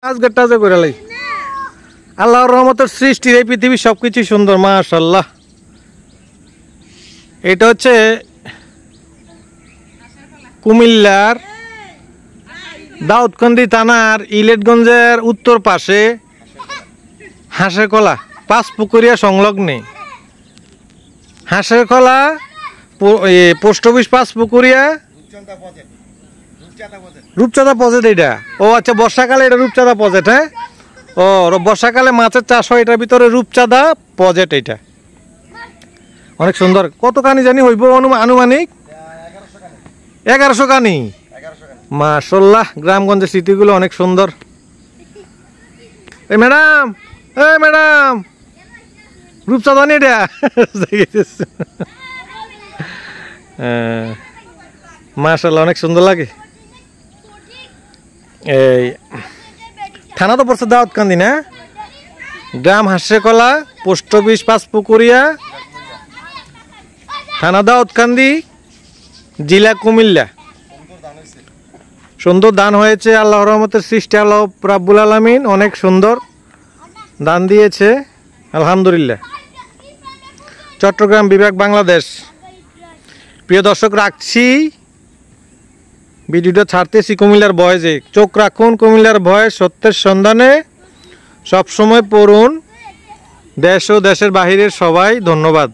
আজকেরটা যে করে লাই আল্লাহর রহমতের সৃষ্টি এই পৃথিবী সবকিছু সুন্দর মাশাআল্লাহ। এটা হচ্ছে কুমিল্লার দাউদকান্দি থানার ইলেটগঞ্জের উত্তর পাশে হাঁসের কলা পাঁচপুকুরিয়া সংলগ্নে হাঁসের কলা পোস্ট অফিস পাঁচপুকুরিয়া রূপচাঁদা প্রজেক্ট। এটা ও আচ্ছা বর্ষাকালে এটা রূপচাঁদা প্রজেক্ট। হ্যাঁ ও বর্ষাকালে মাছের চাষ হয় এটার ভিতরে রূপচাঁদা প্রজেক্ট। এটা অনেক সুন্দর। কত কানি জানি হইব আনুমানিক 1100 কানি। মাশাআল্লাহ গ্রামগঞ্জের স্মৃতিগুলো অনেক সুন্দর। এই ম্যাডাম রূপচাঁদা নি এটা মাশাআল্লাহ অনেক সুন্দর লাগে। এই থানা তো পড়ছে দাউদকান্দি না? গ্রাম হাঁসেকলা, পোস্ট অফিস পাঁচপুকুরিয়া, থানা দাউদকান্দি, জেলা কুমিল্লা। সুন্দর দান হয়েছে আল্লাহর রহমতের সৃষ্টি। আল্লাহ রাব্বুল আলামিন অনেক সুন্দর দান দিয়েছে আলহামদুলিল্লাহ। চট্টগ্রাম বিভাগ বাংলাদেশ। প্রিয় দর্শক রাখছি ভিডিওটা ছাড়তেছি কুমিল্লার ভয়েসে। চোখ রাখুন কুমিল্লার ভয়েস, সত্যের সন্ধানে সবসময় পড়ুন। দেশ ও দেশের বাহিরের সবাই ধন্যবাদ।